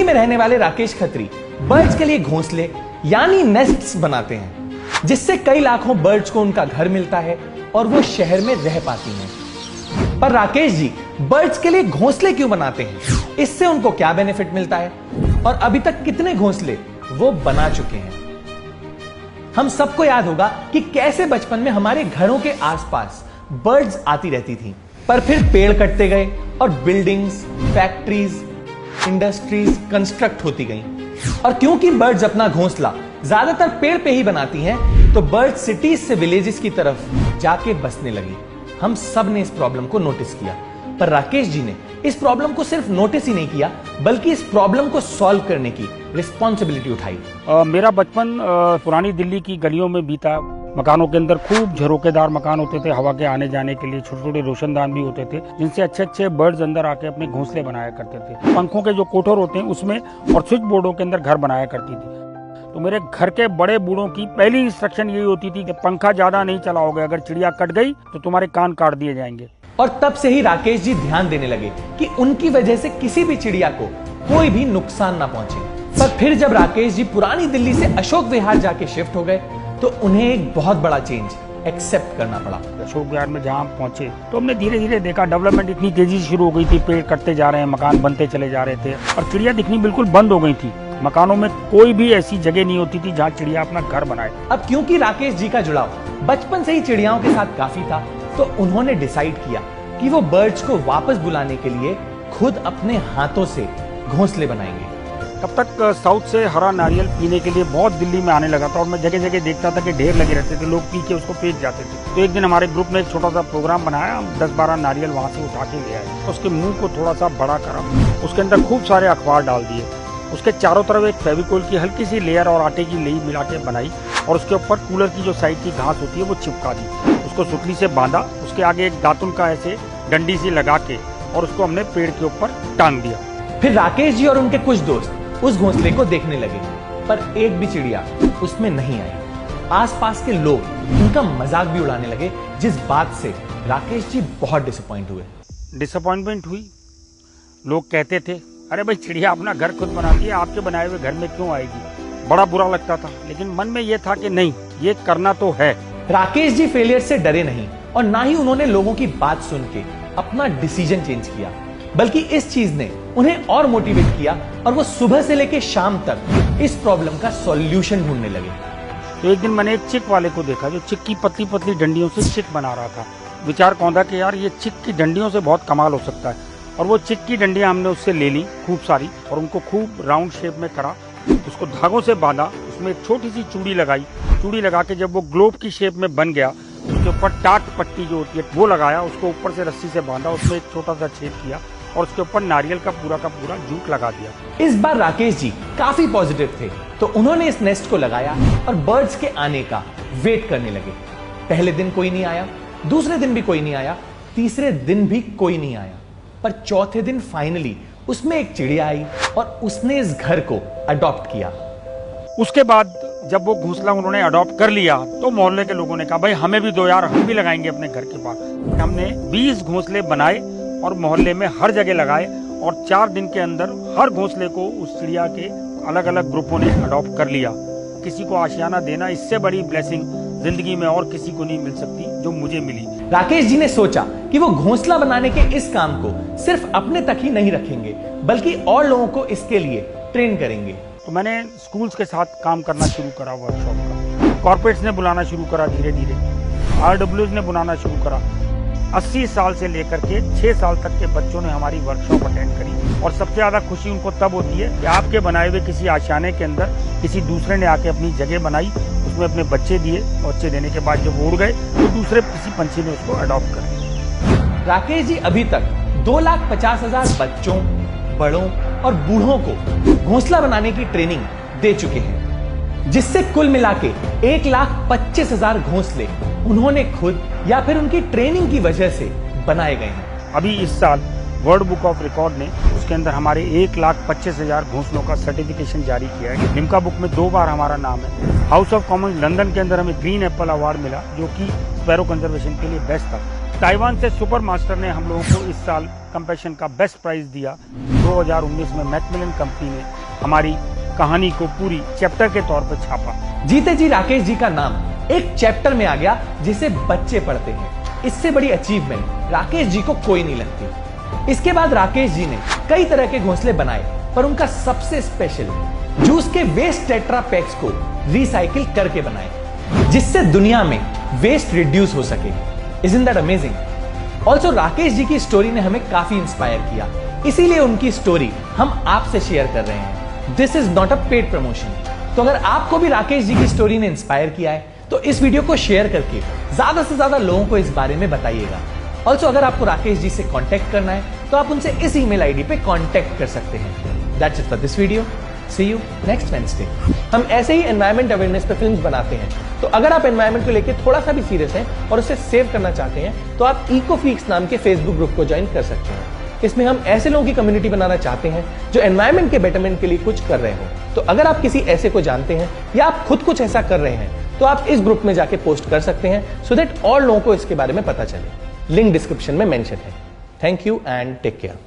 में रहने वाले राकेश खत्री बर्ड्स के लिए घोंसले यानी नेस्ट्स बनाते हैं, जिससे कई लाखों बर्ड्स को उनका घर मिलता है और वो शहर में रह पाती हैं। पर राकेश जी बर्ड्स के लिए घोंसले क्यों बनाते हैं, इससे उनको क्या बेनिफिट मिलता है और अभी तक कितने घोंसले वो बना चुके हैं। हम सबको याद होगा कि कैसे बचपन में हमारे घरों के आसपास बर्ड्स आती रहती थी, पर फिर पेड़ कटते गए और बिल्डिंग्स, फैक्ट्रीज, इंडस्ट्रीज कंस्ट्रक्ट होती गई। और क्योंकि बर्ड्स अपना घोंसला ज्यादातर पेड़ पे ही बनाती हैं, तो बर्ड्स सिटीज से विलेजेस की तरफ जाके बसने लगी। हम सब ने इस प्रॉब्लम को नोटिस किया, पर राकेश जी ने इस प्रॉब्लम को सिर्फ नोटिस ही नहीं किया, बल्कि इस प्रॉब्लम को सॉल्व करने की रिस्पॉन्सिबिलिटी उठाई। मेरा बचपन पुरानी दिल्ली की गलियों में बीता। मकानों के अंदर खूब झरोकेदार मकान होते थे, हवा के आने जाने के लिए छोटे छोटे रोशनदान भी होते थे, जिनसे अच्छे अच्छे बर्ड्स अंदर आके अपने घोंसले बनाया करते थे। पंखों के जो कोठर होते हैं उसमें और स्विच बोर्डों के अंदर घर बनाया करती थी। तो मेरे घर के बड़े बूढ़ों की पहली इंस्ट्रक्शन यही होती थी कि पंखा ज्यादा नहीं चलाओगे, अगर चिड़िया कट गई तो तुम्हारे कान काट दिए जाएंगे। और तब से ही राकेश जी ध्यान देने लगे कि उनकी वजह से किसी भी चिड़िया को कोई भी नुकसान ना पहुंचे। पर फिर जब राकेश जी पुरानी दिल्ली से अशोक विहार जाके शिफ्ट हो गए, तो उन्हें एक बहुत बड़ा चेंज एक्सेप्ट करना पड़ा। अशोक विहार में जहाँ पहुंचे तो हमने धीरे धीरे देखा डेवलपमेंट इतनी तेजी से शुरू हो गई थी, पेड़ कटते जा रहे हैं, मकान बनते चले जा रहे थे और चिड़िया दिखनी बिल्कुल बंद हो गई थी। मकानों में कोई भी ऐसी जगह नहीं होती थी जहाँ चिड़िया अपना घर बनाए। अब क्योंकि राकेश जी का जुड़ाव बचपन से ही चिड़ियाओं के साथ काफी था, तो उन्होंने डिसाइड किया कि वो बर्ड्स को वापस बुलाने के लिए खुद अपने हाथों से घोंसले बनाएंगे। तब तक साउथ से हरा नारियल पीने के लिए बहुत दिल्ली में आने लगा था और मैं जगह जगह देखता था कि ढेर लगे रहते थे, लोग पी के उसको फेंक जाते थे। तो एक दिन हमारे ग्रुप ने एक छोटा सा प्रोग्राम बनाया, हम 10-12 नारियल वहाँ से उठा के ले आए, उसके मुंह को थोड़ा सा बड़ा करा, उसके अंदर खूब सारे अखबार डाल दिए, उसके चारों तरफ एक फेविकोल की हल्की सी लेयर और आटे की लेई मिला के बनाई और उसके ऊपर कूलर की जो साइड की घास होती है वो चिपका दी, उसको सुतली से बांधा, उसके आगे एक दातुन का ऐसे डंडी सी लगा के और उसको हमने पेड़ के ऊपर टांग दिया। फिर राकेश जी और उनके कुछ दोस्त उस घोंसले को देखने लगे, पर एक भी चिड़िया उसमें नहीं आई। आसपास के लोग उनका मजाक भी उड़ाने लगे, जिस बात से राकेश जी बहुत डिसअपॉइंटमेंट हुई। लोग कहते थे, अरे भाई चिड़िया अपना घर खुद बनाती है, आपके बनाए हुए घर में क्यों आएगी। बड़ा बुरा लगता था, लेकिन मन में यह था कि नहीं, ये करना तो है। राकेश जी फेलियर से डरे नहीं और ना ही उन्होंने लोगों की बात सुन के अपना डिसीजन चेंज किया, बल्कि इस चीज ने उन्हें और मोटिवेट किया और वो सुबह से लेकर शाम तक इस प्रॉब्लम का सॉल्यूशन ढूंढने लगे। तो एक दिन मैंने एक चिक वाले को देखा जो चिक की पतली पतली डंडियों से चिक बना रहा था। विचार कौंधा कि यार ये चिक की डंडियों से बहुत कमाल हो सकता है, और वो चिक की डंडियां हमने उससे ले ली खूब सारी और उनको खूब राउंड शेप में करा, उसको धागों से बांधा, उसमें एक छोटी सी चूड़ी लगाई, चूड़ी लगा के जब वो ग्लोब की शेप में बन गया, उसके ऊपर टाट पट्टी जो होती है वो लगाया, उसको ऊपर से रस्सी से बांधा, उसमें एक छोटा सा छेद किया और उसके ऊपर नारियल का पूरा जूट लगा दिया। इस बार राकेश जी काफी पॉजिटिव थे, तो उन्होंने इस नेस्ट को लगाया और बर्ड्स के आने का वेट करने लगे। पहले दिन कोई नहीं आया, दूसरे दिन भी कोई नहीं आया, तीसरे दिन भी कोई नहीं आया, पर चौथे दिन फाइनली उसमें एक चिड़िया आई और उसने इस घर को अडॉप्ट किया। उसके बाद जब वो घोंसला उन्होंने अडॉप्ट कर लिया तो मोहल्ले के लोगों ने कहा, भाई हमें भी दो यार, हम भी लगाएंगे अपने घर के पास। हमने 20 घोंसले बनाए और मोहल्ले में हर जगह लगाए और 4 दिन के अंदर हर घोंसले को उस चिड़िया के अलग अलग ग्रुपों ने अडॉप्ट कर लिया। किसी को आशियाना देना, इससे बड़ी ब्लेसिंग जिंदगी में और किसी को नहीं मिल सकती जो मुझे मिली। राकेश जी ने सोचा कि वो घोंसला बनाने के इस काम को सिर्फ अपने तक ही नहीं रखेंगे, बल्कि और लोगों को इसके लिए ट्रेन करेंगे। तो मैंने स्कूल्स के साथ काम करना शुरू करा, वर्कशॉप का, कॉर्पोरेट्स ने बुलाना शुरू करा, धीरे धीरे RWs ने बुलाना शुरू करा। 80 साल से लेकर के 6 साल तक के बच्चों ने हमारी वर्कशॉप अटेंड करी और सबसे ज्यादा खुशी उनको तब होती है कि आपके बनाए हुए किसी आशियाने के अंदर किसी दूसरे ने आके अपनी जगह बनाई, उसमें अपने बच्चे दिए, बच्चे देने के बाद जब उड़ गए तो दूसरे किसी पंछी ने उसको अडॉप्ट कर। राकेश जी अभी तक 2,50,000 बच्चों, बड़ों और बूढ़ों को घोंसला बनाने की ट्रेनिंग दे चुके हैं, जिससे कुल मिला के 1,25,000 घोंसले उन्होंने खुद या फिर उनकी ट्रेनिंग की वजह से बनाए गए हैं। अभी इस साल वर्ल्ड बुक ऑफ रिकॉर्ड ने उसके अंदर हमारे 1,25,000 घोंसलों का सर्टिफिकेशन जारी किया है। लिम्का बुक में 2 बार हमारा नाम है। हाउस ऑफ कॉमन्स लंदन के अंदर हमें ग्रीन एप्पल अवार्ड मिला, जो कि स्पैरो कंजर्वेशन के लिए बेस्ट था। ताइवान से सुपर मास्टर ने हम लोगों को इस साल कंपैशन का बेस्ट प्राइज दिया। 2019 में मैकमिलन कंपनी ने हमारी कहानी को पूरी चैप्टर के तौर पर छापा। जीते जी राकेश जी का नाम एक चैप्टर में आ गया जिसे बच्चे पढ़ते हैं। इससे बड़ी अचीवमेंट राकेश जी को कोई नहीं लगती। इसके बाद राकेश जी ने कई तरह के घोंसले बनाए, पर उनका सबसे स्पेशल जूस के वेस्ट टेट्रा पैक्स को रिसाइकिल करके बनाए, जिससे दुनिया में वेस्ट रिड्यूस हो सके। Isn't that amazing? Also, Rakesh ji की स्टोरी ने हमें काफी इंस्पायर किया, इसीलिए उनकी स्टोरी हम आपसे शेयर कर रहे हैं। This is not a paid promotion. तो अगर आपको भी राकेश जी की स्टोरी ने इंस्पायर किया है तो इस वीडियो को शेयर करके ज्यादा से ज्यादा लोगों को इस बारे में बताइएगा। ऑल्सो अगर आपको राकेश जी से कांटेक्ट करना है तो आप उनसे इस ईमेल आईडी पे कांटेक्ट कर सकते हैं। That's it for this video. See you next Wednesday. हम ऐसे ही एनवायरमेंट अवेयरनेस पे फिल्म्स बनाते हैं, तो अगर आप एनवायरमेंट को लेकर थोड़ा सा भी सीरियस हैं और उसे सेव करना चाहते हैं तो आप इकोफ्रीक्स नाम के फेसबुक ग्रुप को ज्वाइन कर सकते हैं। इसमें हम ऐसे लोगों की कम्युनिटी बनाना चाहते हैं जो एनवायरमेंट के बेटरमेंट के लिए कुछ कर रहे हो। तो अगर आप किसी ऐसे को जानते हैं या आप खुद कुछ ऐसा कर रहे हैं तो आप इस ग्रुप में जाके पोस्ट कर सकते हैं, सो दैट और लोगों को इसके बारे में पता चले। लिंक डिस्क्रिप्शन में मेंशन है। Thank you and take care.